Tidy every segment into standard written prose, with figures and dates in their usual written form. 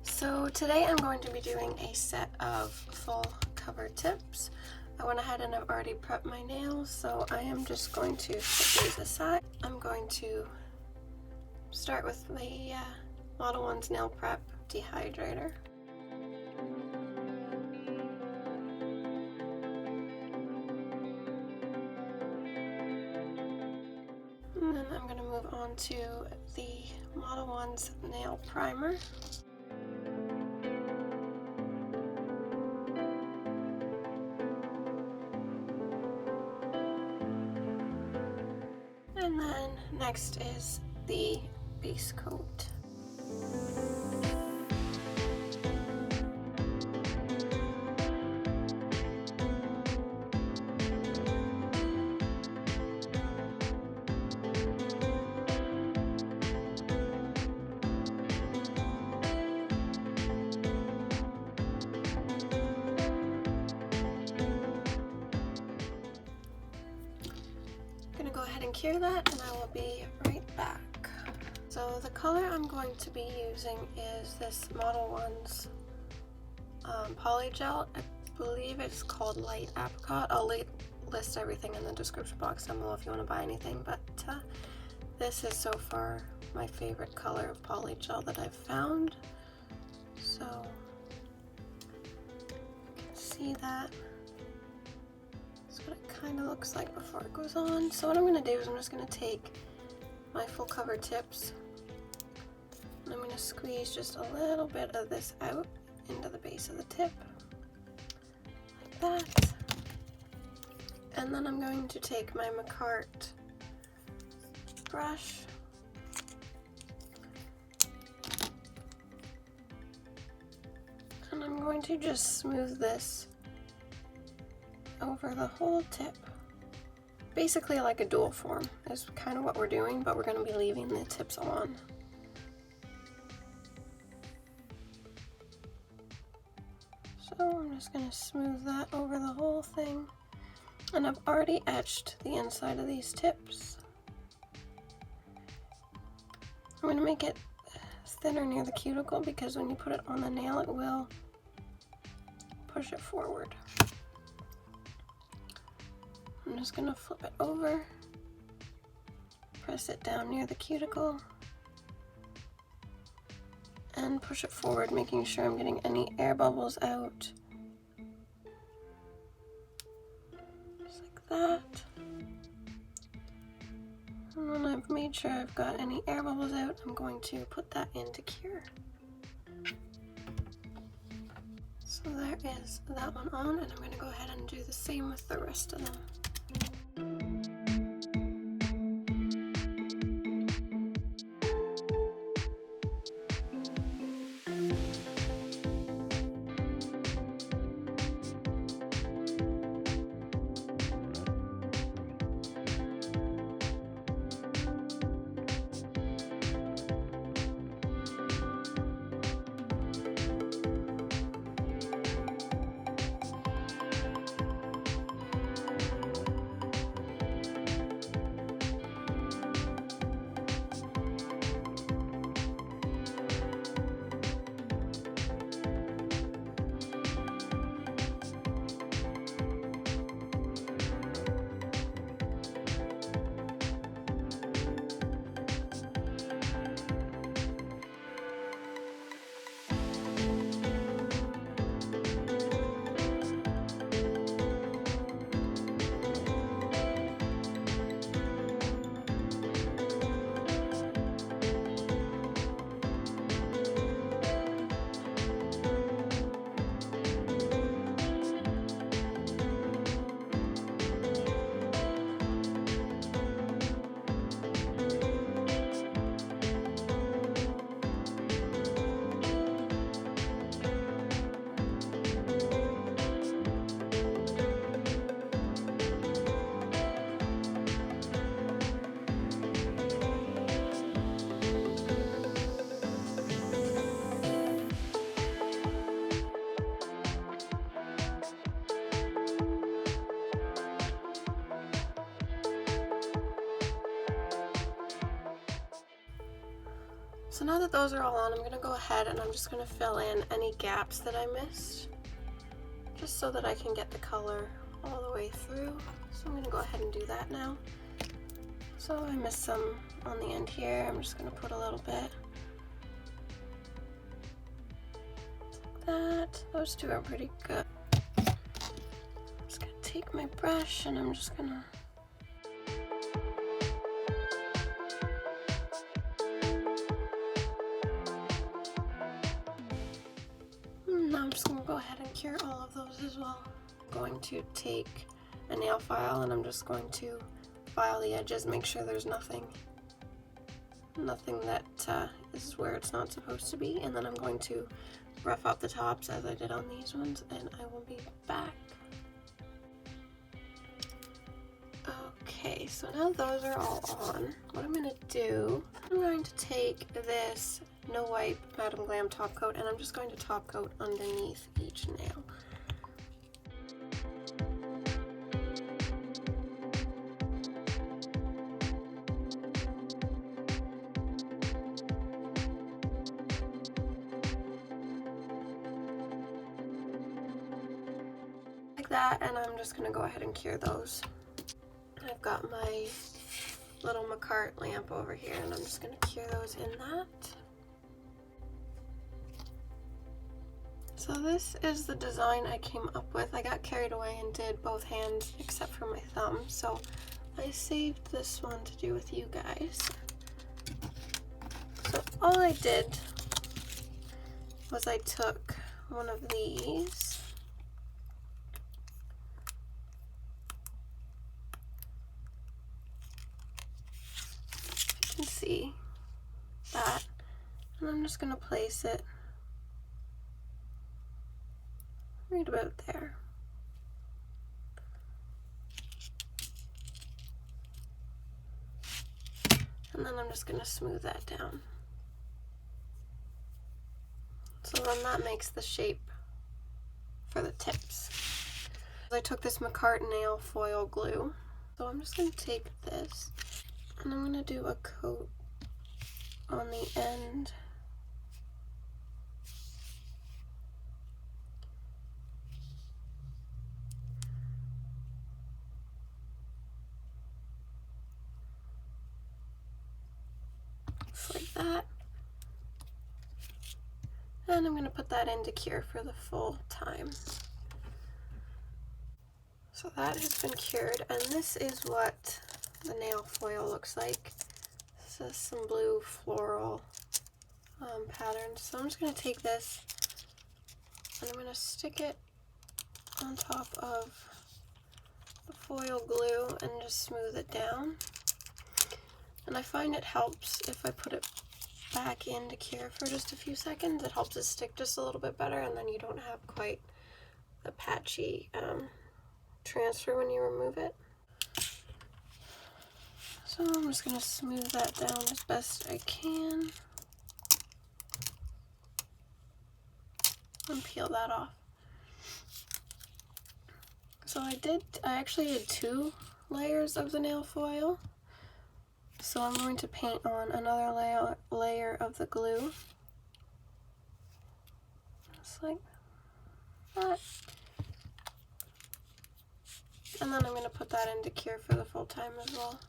So today I'm going to be doing a set of full cover tips. I went ahead and I've already prepped my nails, so I am just going to put these aside. I'm going to start with the Model 1's Nail Prep Dehydrator. And then I'm going to move on to the Model 1's Nail Primer. And then next is the base coat. I'm going to go ahead and cure that, and I will be right back. So the color I'm going to be using is this Model 1's Polygel. I believe it's called Light Apricot. I'll list everything in the description box down below if you want to buy anything, but this is so far my favorite color of Polygel that I've found. So you can see that. That's what it kind of looks like before it goes on. So what I'm going to do is I'm just going to take my full cover tips and I'm going to squeeze just a little bit of this out into the base of the tip, like that. And then I'm going to take my Makartt brush and I'm going to just smooth this over the whole tip. Basically like a dual form is kind of what we're doing, but we're going to be leaving the tips on. So I'm just going to smooth that over the whole thing. And I've already etched the inside of these tips. I'm going to make it thinner near the cuticle because when you put it on the nail it will push it forward. I'm just going to flip it over, press it down near the cuticle, and push it forward, making sure I'm getting any air bubbles out. Just like that. And when I've made sure I've got any air bubbles out, I'm going to put that into cure. So there is that one on, and I'm going to go ahead and do the same with the rest of them. So now that those are all on, I'm going to go ahead and I'm just going to fill in any gaps that I missed, just so that I can get the color all the way through. So I'm going to go ahead and do that now. So I missed some on the end here. I'm just going to put a little bit. Like that. Those two are pretty good. I'm just going to take my brush and I'm just going to now I'm just going to go ahead and cure all of those as well. I'm going to take a nail file and I'm just going to file the edges, make sure there's nothing that is where it's not supposed to be, and then I'm going to rough up the tops as I did on these ones, and I will be back. Okay, so now those are all on. What I'm going to do, I'm going to take this No Wipe Madam Glam top coat and I'm just going to top coat underneath each nail. Like that, and I'm just going to go ahead and cure those. I've got my little Makartt lamp over here and I'm just going to cure those in that. So this is the design I came up with. I got carried away and did both hands except for my thumb, so I saved this one to do with you guys. So all I did was I took one of these you can see that, and I'm just going to place it right about there. And then I'm just going to smooth that down. So then that makes the shape for the tips. I took this Makartt nail foil glue, so I'm just going to take this and I'm going to do a coat on the end. Just like that. And I'm going to put that in to cure for the full time. So that has been cured, and this is what the nail foil looks like. This is some blue floral pattern. So I'm just going to take this and I'm going to stick it on top of the foil glue and just smooth it down. And I find it helps if I put it back in to cure for just a few seconds. It helps it stick just a little bit better, and then you don't have quite the patchy transfer when you remove it. So I'm just going to smooth that down as best I can and peel that off. So I actually did 2 layers of the nail foil. So I'm going to paint on another layer of the glue. Just like that. And then I'm going to put that in to cure for the full time as well.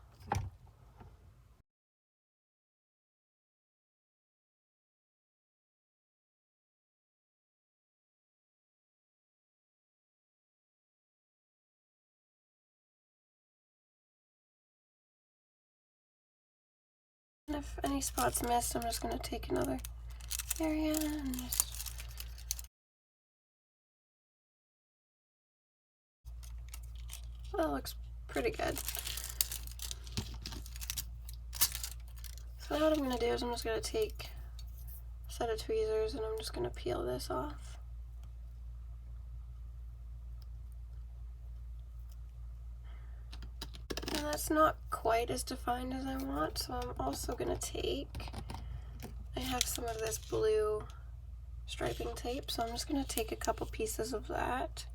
And if any spots missed, I'm just going to take another area and just... Well, that looks pretty good. So now what I'm going to do is I'm just going to take a set of tweezers and I'm just going to peel this off. And that's not quite as defined as I want, so I'm also going to take, I have some of this blue striping tape, so I'm just going to take a couple pieces of that.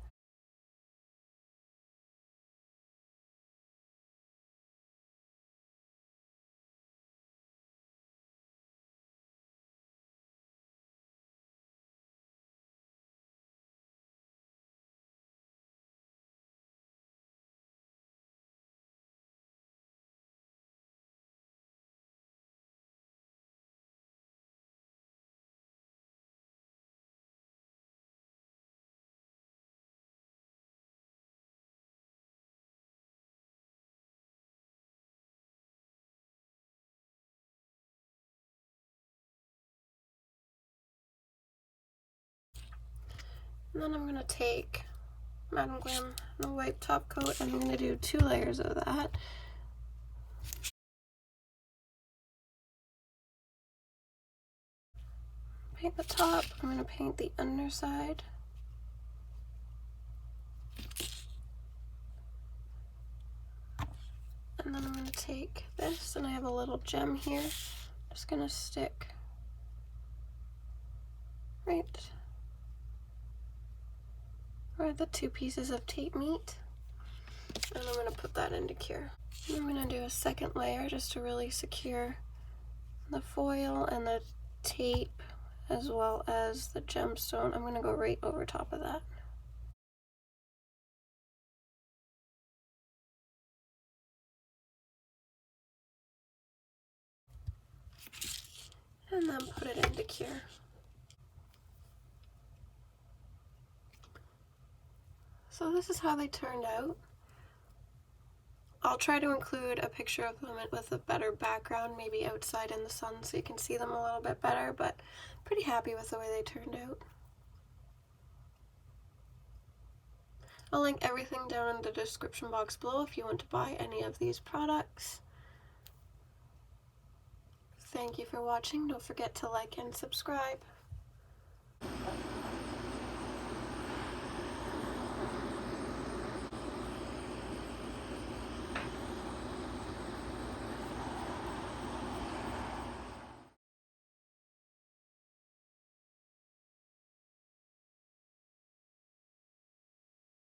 And then I'm going to take Madam Glam and a white top coat, and I'm going to do 2 layers of that. Paint the top, I'm going to paint the underside. And then I'm going to take this, and I have a little gem here. Just going to stick right where the 2 pieces of tape meet. And I'm going to put that into cure. And I'm going to do a second layer just to really secure the foil and the tape as well as the gemstone. I'm going to go right over top of that. And then put it into cure. So this is how they turned out. I'll try to include a picture of them with a better background, maybe outside in the sun so you can see them a little bit better, but pretty happy with the way they turned out. I'll link everything down in the description box below if you want to buy any of these products. Thank you for watching. Don't forget to like and subscribe.